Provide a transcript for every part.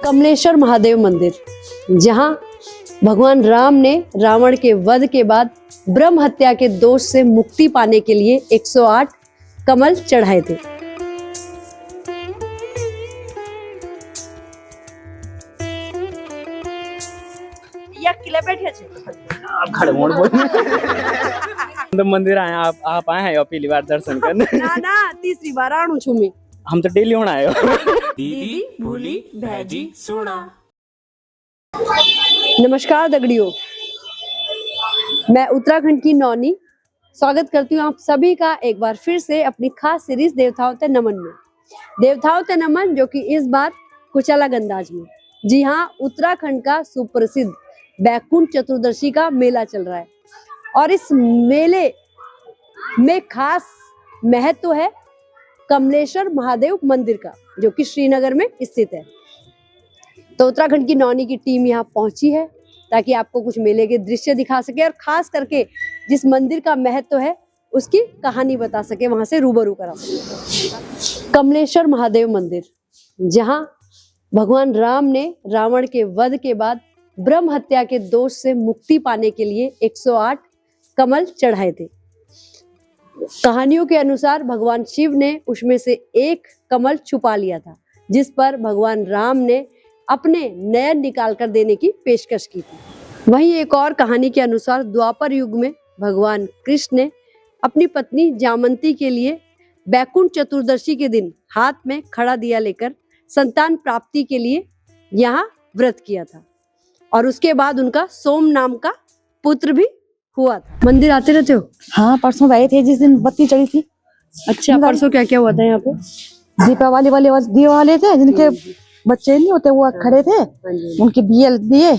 कमलेश्वर महादेव मंदिर, जहां भगवान राम ने रावण के वध के बाद ब्रह्म हत्या के दोष से मुक्ति पाने के लिए 108 कमल चढ़ाए थे। आप खड़े मोड़ बोल तो मंदिर आए आप आए हैं पहली बार दर्शन करने ना तीसरी बार आणु छू मैं। हम तो डेली होना आए दीदी भूली भैजी सोना। नमस्कार दगड़ियों, मैं उत्तराखंड की नौनी स्वागत करती हूँ आप सभी का एक बार फिर से अपनी खास सीरीज देवताओं ते नमन में। देवताओं ते नमन जो कि इस बार कुछ अलग अंदाज में। जी हाँ, उत्तराखंड का सुप्रसिद्ध बैकुंठ चतुर्दशी का मेला चल रहा है और इस मेले में खास महत्व है कमलेश्वर महादेव मंदिर का, जो कि श्रीनगर में स्थित है। तो उत्तराखंड की नौनी की टीम यहाँ पहुंची है ताकि आपको कुछ मेले के दृश्य दिखा सके और खास करके जिस मंदिर का महत्व है उसकी कहानी बता सके, वहां से रूबरू करा सके। कमलेश्वर महादेव मंदिर, जहां भगवान राम ने रावण के वध के बाद ब्रह्म हत्या के दोष से मुक्ति पाने के लिए 108 कमल चढ़ाए थे। कहानियों के अनुसार भगवान शिव ने उसमें से एक कमल छुपा लिया था, जिस पर भगवान राम ने अपने नयन निकाल कर देने की पेशकश की थी। वहीं एक और कहानी के अनुसार द्वापर युग में भगवान कृष्ण ने अपनी पत्नी जामंती के लिए बैकुंठ चतुर्दशी के दिन हाथ में खड़ा दिया लेकर संतान प्राप्ति के लिए यहाँ व्रत किया था और उसके बाद उनका सोम नाम का पुत्र भी हुआ था। मंदिर आते रहते हो? हाँ, परसों गए थे जिस दिन बत्ती चढ़ी थी। अच्छा, परसों क्या क्या हुआ था यहाँ पे? दीपावली वाले दिए वाले थे जिनके बच्चे नहीं होते वो खड़े थे, उनके दिए दिए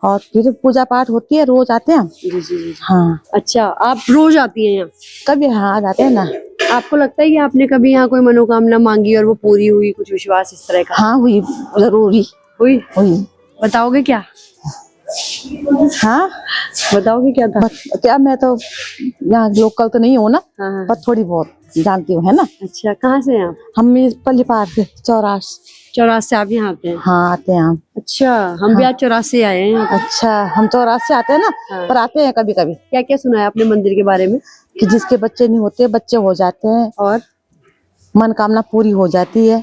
और फिर पूजा पाठ होती है, रोज आते हैं हम। जी। हाँ। अच्छा, आप रोज आती हैं यहाँ? कभी हाँ आ जाते हैं ना। आपको लगता है कि आपने कभी यहाँ कोई मनोकामना मांगी और वो पूरी हुई, कुछ विश्वास इस तरह का? हाँ हुई, जरूर हुई। बताओगे क्या? हाँ बताओगे क्या था? क्या, मैं तो यहाँ लोकल तो नहीं हूँ ना, हाँ। पर थोड़ी बहुत जानती हूँ, है ना। अच्छा, कहाँ से हैं आप? हम पल्ली पार से चौरास से आप यहाँ आते हैं? हाँ आते हैं हम। अच्छा, हम भी आज 84 से आए हैं यहाँ पे। अच्छा, हम 84 से आते हैं ना। हाँ। पर आते हैं कभी कभी। क्या क्या सुना है आपने मंदिर के बारे में? कि जिसके बच्चे नहीं होते बच्चे हो जाते हैं और मनोकामना पूरी हो जाती है।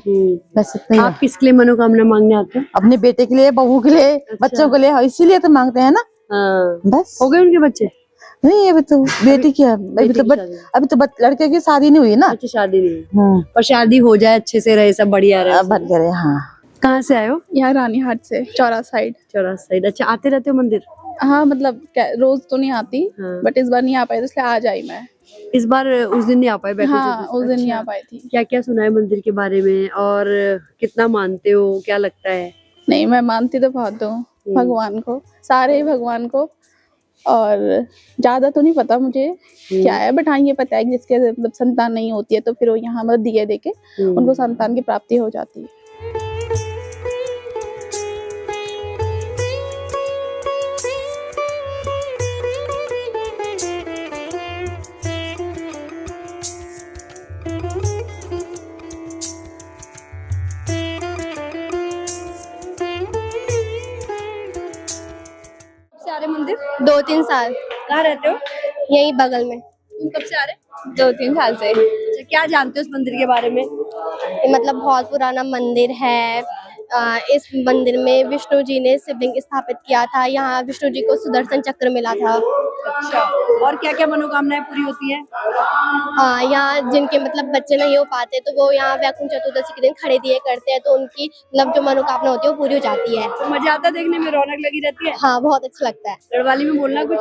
बस इतना ही है। आप किसके लिए मनोकामना मांगने आते हैं? अपने बेटे के लिए, बहू के लिए, बच्चों के लिए, इसीलिए तो मांगते हैं ना। हाँ। बस हो गए उनके बच्चे? नहीं, अभी तो बेटी की है, अभी तो लड़के की शादी नहीं हुई ना। अच्छा, शादी नहीं। पर शादी हो जाए, अच्छे से रहे, सब बढ़िया रहे। बन गए। हाँ। कहाँ से आए हो? यहाँ रानीहाट से, चौरास साइड। अच्छा, आते रहते हो मंदिर? हाँ, मतलब रोज तो नहीं आती। हाँ। बट इस बार नहीं आ पाई तो इसलिए आज आई मैं। इस बार उस दिन नहीं आ पाए? हाँ, उस दिन नहीं आ पाई थी। क्या क्या सुना है मंदिर के बारे में और कितना मानते हो, क्या लगता है? नहीं, मैं मानती तो बहुत हूँ भगवान को, सारे भगवान को, और ज्यादा तो नहीं पता मुझे क्या है। बट हाँ, ये पता है कि जिसके मतलब संतान नहीं होती है तो फिर वो यहाँ मतलब दिए देके उनको संतान की प्राप्ति हो जाती है। मंदिर 2-3 साल। कहाँ रहते हो? यही बगल में। तुम कब से आ रहे? 2-3 साल से। अच्छा, क्या जानते हो इस मंदिर के बारे में? ये मतलब बहुत पुराना मंदिर है। इस मंदिर में विष्णु जी ने शिवलिंग स्थापित किया था। यहाँ विष्णु जी को सुदर्शन चक्र मिला था। अच्छा, और क्या क्या मनोकामनाएं पूरी होती हैं? यहाँ जिनके मतलब बच्चे नहीं हो पाते तो वो यहाँ बैकुंठ चतुर्दशी के दिन खड़े दिए करते हैं, तो उनकी मतलब जो मनोकामना होती है वो पूरी हो जाती है। तो मजा आता है देखने में, रौनक लगी रहती है? हाँ, बहुत अच्छा लगता है। गढ़वाली में बोलना कुछ?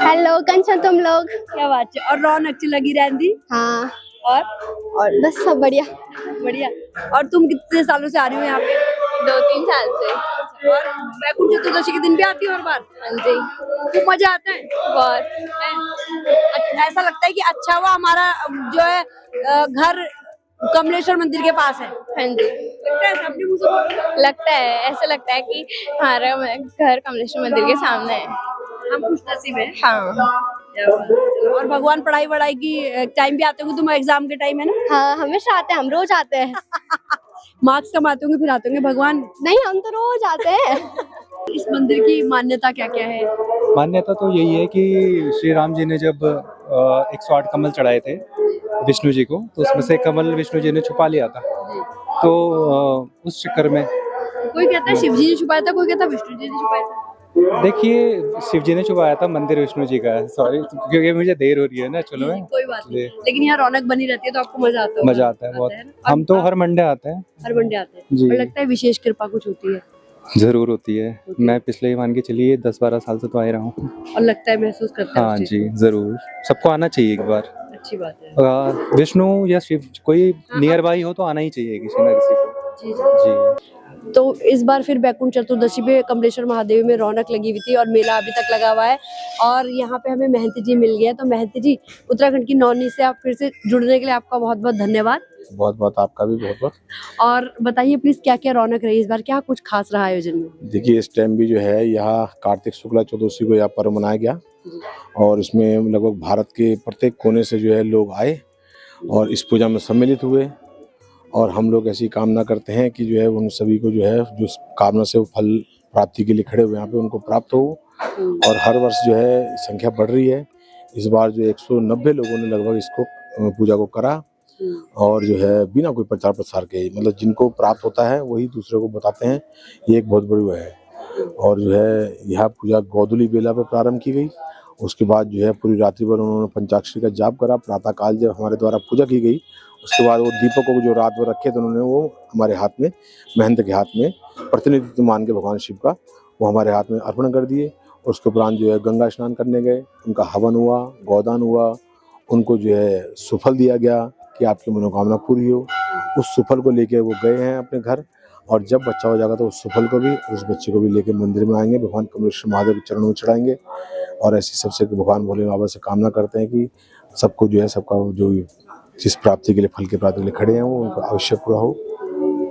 हेलो कंचन, तुम लोग? क्या बात है। और रौनक लगी रहती? हाँ। और बस सब बढ़िया। और तुम कितने सालों से आ रही हो यहाँ पे? 2-3 साल से। और बैकुंठ चतुर्दशी के दिन भी आती हो हर बार? हाँ जी। खूब मजा आता है? बहुत। ऐसा लगता है कि अच्छा हुआ हमारा जो है घर कमलेश्वर मंदिर के पास है। हाँ जी, लगता है अपने मुंह से? लगता है, ऐसा लगता है कि हमारा घर कमलेश्वर मंदिर के सामने है। हम खुशनसीब हैं। हाँ। और भगवान पढ़ाई वढ़ाई की टाइम भी आते होंगे, तुम एग्जाम के टाइम है ना? हाँ, हमेशा आते हैं, हम रोज आते हैं। मार्क्स कमाते होंगे फिर आते होंगे भगवान। नहीं, हम तो रोज आते हैं। इस मंदिर की मान्यता क्या क्या है? मान्यता तो यही है कि श्री राम जी ने जब 108 कमल चढ़ाए थे विष्णु जी को, तो उसमें से एक कमल विष्णु जी ने छुपा लिया था। तो उस चक्कर में कोई कहता है शिव जी ने छुपाया था, कोई कहता है विष्णु जी ने छुपाया था। देखिए, शिव जी ने छुपाया था, मंदिर विष्णु जी का है। सॉरी, क्योंकि मुझे देर हो रही है ना, चलो मैं कोई बात नहीं, लेकिन यहाँ रौनक बनी रहती है तो आपको मजा आता है? मजा आता है बहुत। ना? हम तो हर मंडे आते हैं। हर मंडे आते हैं जी। और लगता है विशेष कृपा कुछ होती है? जरूर होती है। मैं पिछले मान के चलिए 10-12 साल से तो आ ही रहा हूँ। और लगता है, महसूस करते हैं हाँ उस चीज़ जी, जरूर। सबको आना चाहिए एक बार। को। अच्छी बात है। विष्णु या शिव कोई नियर बाई हो तो आना ही चाहिए किसी ना किसी को। जी जी। जी। तो इस बार फिर बैकुंठ चतुर्दशी पे कमलेश्वर महादेव में रौनक लगी हुई थी और मेला अभी तक लगा हुआ है। और यहाँ पे हमें महंत जी मिल गया है। तो महंत जी, उत्तराखंड की नौनी से आप फिर से जुड़ने के लिए आपका बहुत बहुत धन्यवाद। बहुत बहुत आपका भी बहुत बहुत। और बताइए प्लीज, क्या क्या रौनक रही इस बार, क्या कुछ खास रहा आयोजन में? देखिए, इस टाइम भी जो है यहाँ कार्तिक शुक्ला चतुर्दशी को यहाँ पर्व मनाया गया और इसमें लगभग भारत के प्रत्येक कोने से जो है लोग आए और इस पूजा में सम्मिलित हुए। और हम लोग ऐसी कामना करते हैं कि जो है उन सभी को जो है जो कामना से वो फल प्राप्ति के लिए खड़े हुए यहाँ पे उनको प्राप्त हो। और हर वर्ष जो है संख्या बढ़ रही है। इस बार जो 190 लोगों ने लगभग इसको पूजा को करा और जो है बिना कोई प्रचार प्रसार के, मतलब जिनको प्राप्त होता है वही दूसरे को बताते हैं। ये एक बहुत बड़ी वो है। और जो है यह पूजा गोधूली बेला पे प्रारंभ की गई। उसके बाद जो है पूरी रात्रि भर उन्होंने पंचाक्षरी का जाप करा। प्रातः काल जब हमारे द्वारा पूजा की गई, उसके बाद वो दीपकों को जो रात भर रखे थे उन्होंने वो हमारे हाथ में, महंत के हाथ में प्रतिनिधित्व मान के भगवान शिव का वो हमारे हाथ में अर्पण कर दिए। उसके उपरांत जो है गंगा स्नान करने गए, उनका हवन हुआ, गोदान हुआ, उनको जो है सुफल दिया गया कि आपकी मनोकामना पूरी हो। उस सुफल को लेके वो गए हैं अपने घर और जब बच्चा हो जाएगा तो उस सुफल को भी और उस बच्चे को भी लेके मंदिर में आएंगे, भगवान कमलेश्वर महादेव के चरणों में चढ़ाएंगे। और ऐसी सबसे भगवान भोले बाबा से कामना करते हैं कि सबको जो है सबका जो जिस प्राप्ति के लिए, फल की प्राप्ति के लिए खड़े हैं वो उनको अवश्य पूरा हो।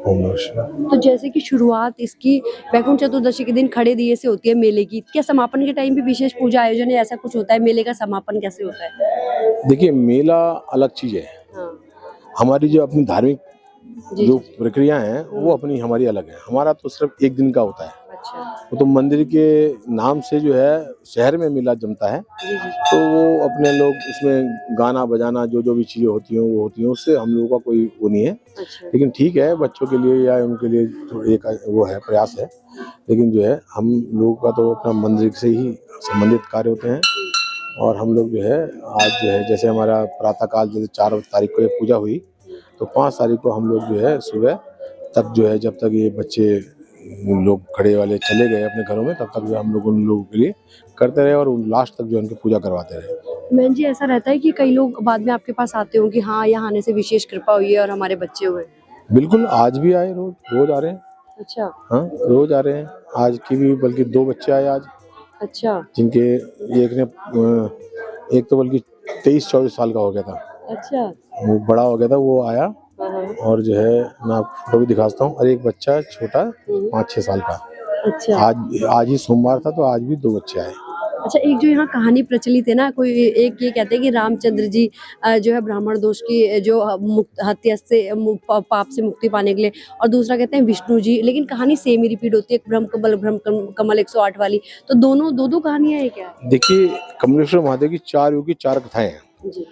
ओम नमः शिवाय। तो जैसे कि शुरुआत इसकी बैकुंठ चतुर्दशी के दिन खड़े दिए से होती है मेले की, क्या समापन के टाइम भी विशेष पूजा आयोजन है, ऐसा कुछ होता है? मेले का समापन कैसे होता है? देखिए, मेला अलग चीज है। हाँ। हमारी जो अपनी धार्मिक जी, जो जी। प्रक्रिया है वो अपनी हमारी अलग है। हमारा तो सिर्फ एक दिन का होता है। अच्छा। वो तो मंदिर के नाम से जो है शहर में मेला जमता है, जी जी। तो वो अपने लोग उसमें गाना बजाना जो जो भी चीजें होती हैं वो होती हैं, उससे हम लोगों का कोई वो नहीं है। अच्छा। लेकिन ठीक है, बच्चों के लिए या उनके लिए एक वो है, प्रयास है। लेकिन जो है हम लोगों का तो अपना मंदिर से ही संबंधित कार्य होते हैं। और हम लोग जो है आज जो है जैसे हमारा प्रातःकाल जैसे 4 तारीख को ये पूजा हुई, तो 5 तारीख को हम लोग जो है सुबह तक जो है जब तक ये बच्चे लोग खड़े वाले चले गए अपने घरों में, तब तक जो हम लोग उन लोगों के लिए करते रहे और लास्ट तक जो उनकी पूजा करवाते रहे। बहन जी, ऐसा रहता है कि कई लोग बाद में आपके पास आते हो कि हाँ यहाँ आने से विशेष कृपा हुई है और हमारे बच्चे हुए? बिल्कुल, आज भी आए, रोज आ रहे हैं। अच्छा। हाँ, रोज आ रहे हैं। आज की भी बल्कि 2 बच्चे आए आज, अच्छा। जिनके एक तो बल्कि 23-24 साल का हो गया था, अच्छा। वो बड़ा हो गया था, वो आया। हाँ। और जो है मैं आपको फोटो भी दिखाता हूँ। और एक बच्चा छोटा 5-6 साल का, अच्छा। आज ही सोमवार था तो आज भी 2 बच्चे आए। अच्छा, एक जो यहाँ कहानी प्रचलित है ना, कोई एक ये कहते हैं कि रामचंद्र जी जो है ब्राह्मण दोष की जो हत्या से पाप से मुक्ति पाने के लिए, और दूसरा कहते हैं विष्णु जी, लेकिन कहानी सेम ही रिपीट होती है, ब्रह्म कमल 108 वाली। तो दोनों दो कहानियां हैं क्या? देखिए, कमलेश्वर महादेव की 4 युग की 4 कथाएं हैं। जी।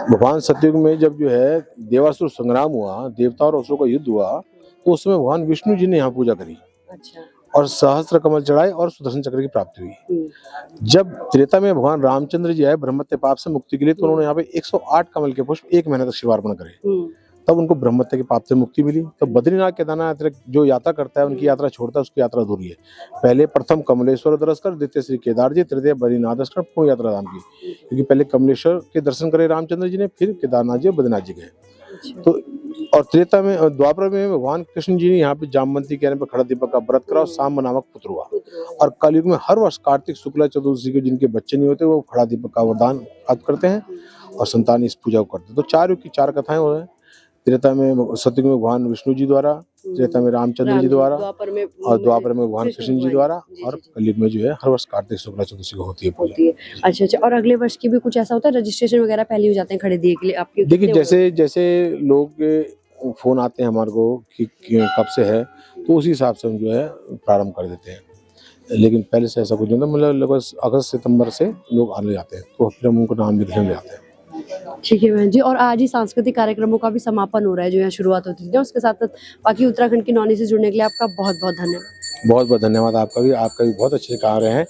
भगवान सतयुग में जब जो है देवासुर संग्राम हुआ, देवता और असुरों का युद्ध हुआ, तो उसमें भगवान विष्णु जी ने यहाँ पूजा करी अच्छा। और सहस्त्र कमल चढ़ाए और सुदर्शन चक्र की प्राप्ति हुई। जब त्रेता में भगवान रामचंद्र जी आए ब्रह्मत्य पाप से मुक्ति के लिए, तो उन्होंने यहाँ पे 108 कमल के पुष्प 1 महीने तक शिवार्पण करे, तब उनको ब्रह्मत्य के पाप से मुक्ति मिली। तो बद्रीनाथ केदारनाथ जो यात्रा करता है, उनकी यात्रा छोड़ता है, उसकी यात्रा अधूरी है। पहले प्रथम कमलेश्वर दर्शन कर, द्वितीय श्री केदार जी, तृतीय बद्रीनाथ दर्शन कर, पूर्ण यात्रा धाम की। क्योंकि पहले कमलेश्वर के दर्शन करे रामचंद्र जी ने, फिर केदारनाथ जी और बद्रीनाथ जी गए। तो और त्रेता में, द्वापर में भगवान कृष्ण जी ने यहाँ पे जामवंती कहने पर खड़ा दीपक का व्रत करा और सांब नामक पुत्र हुआ। और कलयुग में हर वर्ष कार्तिक शुक्ला चतुर्दशी के जिनके बच्चे नहीं होते, वो खड़ा दीपक का वरदान प्राप्त करते हैं और संतान इस पूजा को करते हैं। तो 4 युग की 4 कथाएं हो रही हैं। त्रेता में सतयुग में भगवान विष्णु जी द्वारा, त्रेता में रामचंद्र जी द्वारा, और द्वापर में भगवान कृष्ण जी द्वारा, और कलयुग में जो है हर वर्ष कार्तिक शुक्ला चतुर्दशी को होती है पूजा। अच्छा। और अगले वर्ष की भी कुछ ऐसा होता है, रजिस्ट्रेशन वगैरह पहले हो जाते हैं खड़े दिए के लिए आपके? देखिए, जैसे जैसे लोग फ़ोन आते हैं हमारे को कि कब से है, तो उसी हिसाब से हम जो है प्रारंभ कर देते हैं। लेकिन पहले से ऐसा कुछ नहीं होता, मतलब लगभग अगस्त सितंबर से लोग आने जाते हैं, तो फिर हम उनको नाम लिखने ले जाते हैं। ठीक है बहन जी। और आज ही सांस्कृतिक कार्यक्रमों का भी समापन हो रहा है, जो यहाँ शुरुआत होती थी, उसके साथ साथ बाकी उत्तराखंड की नौनी से जुड़ने के लिए आपका बहुत बहुत धन्यवाद। बहुत बहुत धन्यवाद आपका भी बहुत अच्छे कार्य हैं,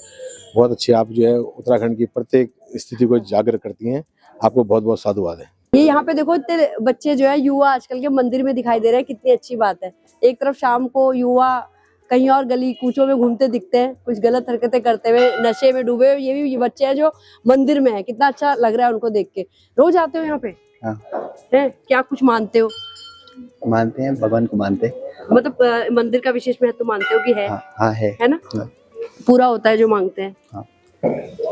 बहुत अच्छी आप जो है उत्तराखंड की प्रत्येक स्थिति को जागृत करती हैं, आपको बहुत बहुत साधुवाद है। ये यहाँ पे देखो इतने बच्चे जो है युवा आजकल के मंदिर में दिखाई दे रहे हैं, कितनी अच्छी बात है। एक तरफ शाम को युवा कहीं और गली कूचों में घूमते दिखते हैं, कुछ गलत हरकतें करते हुए, नशे में डूबे हुए, ये भी बच्चे हैं जो मंदिर में है। कितना अच्छा लग रहा है उनको देख के। रोज आते हो यहाँ पे? हाँ। हैं? क्या कुछ मानते हो? मानते हैं, भगवान को मानते हैं। मतलब मंदिर का विशेष महत्व मानते हो कि है? हाँ है ना? हाँ। पूरा होता है जो मांगते हैं। हाँ।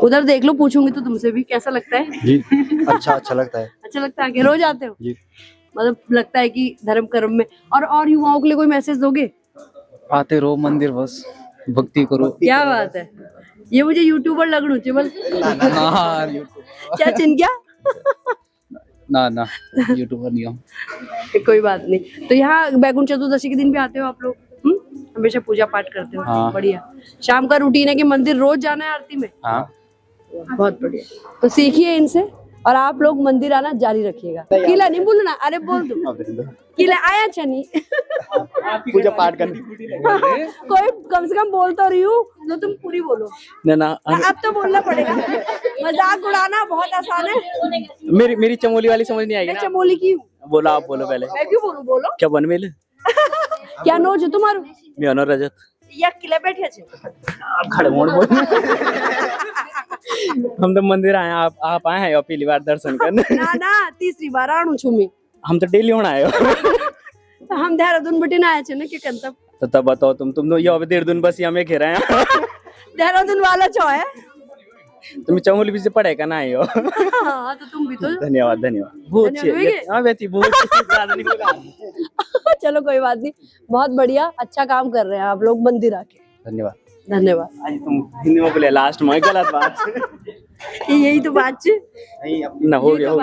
उधर देख लो, पूछूंगी तो तुमसे भी कैसा लगता है? जी अच्छा लगता है। अच्छा लगता है कि रोज आते हो? जी। मतलब लगता है कि धर्म कर्म में। और युवाओं के लिए कोई मैसेज दोगे? आते रहो मंदिर, बस भक्ति करो। क्या बात है, ये मुझे यूट्यूबर लगणू चाहिए बस। क्या चिन क्या? ना यूट्यूबर नहीं हूँ। कोई बात नहीं। तो यहाँ बैकुंठ चतुर्दशी के दिन भी आते हो आप लोग? हमेशा पूजा पाठ करते हो? हाँ। बढ़िया। शाम का रूटीन है कि मंदिर रोज जाना है आरती में? हाँ। बहुत बढ़िया। तो सीखिए इनसे और आप लोग मंदिर आना जारी रखिएगा। किला नहीं बोलना, अरे बोल दो किला आया चनी। पूजा पाठ करनी। कोई कम से कम बोल तो रही हूँ, तो तुम पूरी बोलो ना अब तो बोलना पड़ेगा। मजाक उड़ाना बहुत आसान है। मेरी चमोली वाली समझ नहीं आएगी मैं ना। चमोली की हूँ। बोलो, आप बोलो पहले। मैं क्यों बोलूं? बोलो। क्या बन मेले? क्या नोज है तुम्हारू? मैं रजत या किले बैठे छे? खड़े मोड़ बोल। हम तो मंदिर आए, आप आए हैं पहली बार दर्शन करने? ना तीसरी बार आणु छु मैं। हम तो डेली होना आए हो। तो हम देहरादून बटे ना आए छे ना, के कंतब तो तब बताओ तुम तो यो अब देहरादून बस हमें घेरा है। देहरादून वाला छो है। तुम चमोली भी से पढ़ेगा ना आयो। हाँ, तो तुम भी तो। धन्यवाद बहुत अच्छी बहुत ज्यादा नहीं बोला। चलो कोई बात नहीं, बहुत बढ़िया, अच्छा काम कर रहे हैं आप लोग मंदिर आके। धन्यवाद। तुम हिंदी में बोले लास्ट में, गलत बात। यही तो बात है ना। हो गया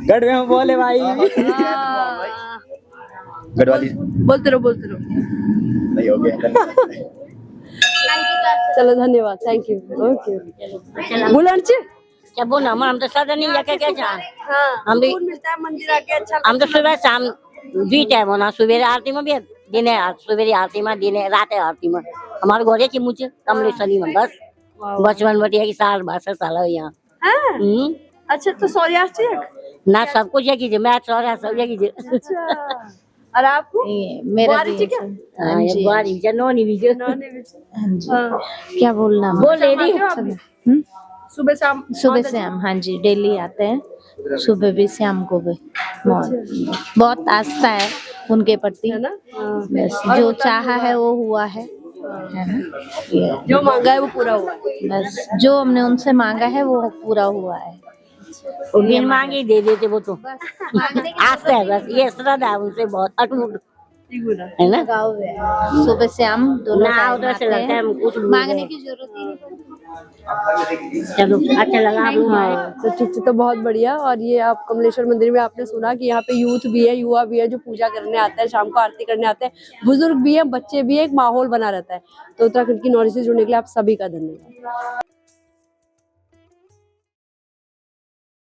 गढ़ में बोले भाई। गढ़वाली बोलते रहो नहीं हो गया। चलो धन्यवाद, थैंक यू। ओके बुलंद क्या बोला हम तो सदा नहीं जाके क्या जान। हाँ, हम भी मिलता है मंदिर आके, अच्छा हम तो सुबह शाम दी टाइम होना, सुबह आरती में भी दिन सुबह आरती में दिन रात आरती में। हमारे गोरे की मुझे कमलेश्वरी में बस बचपन बटिया की साल 62 साल है यहाँ। अच्छा तो सौर्यास्ती ना सब कुछ कीजिए, मैं सौर्या सब कीजिए। अच्छा। और आपको? मेरा भी क्या? नौनी भी क्या बोलना बोल रही सुबह शाम? सुबह से हम हाँ जी डेली आते हैं, सुबह भी शाम को भी। बहुत आस्था है उनके प्रति, है ना? बस जो चाहा है वो हुआ है ना? जो मांगा है वो पूरा हुआ है। बस जो हमने उनसे मांगा है वो पूरा हुआ है। बिन मांगे दे देते वो तो। आस्था है बस, ये श्रद्धा है उनसे बहुत अटूट है ना। सुबह से हम दोनों ना उधर से लगता है कुछ मांगने की जरूरत ही नहीं। चलो अच्छा लगा आप लोग आए। तो ठीक, तो बहुत बढ़िया। और ये आप कमलेश्वर मंदिर में आपने सुना कि यहाँ पे यूथ भी है, युवा भी है जो पूजा करने आता है, शाम को आरती करने आते हैं, बुजुर्ग भी है, बच्चे भी है, एक माहौल बना रहता है। तो उत्तराखंड की नौनी से जुड़ने के लिए आप सभी का धन्यवाद।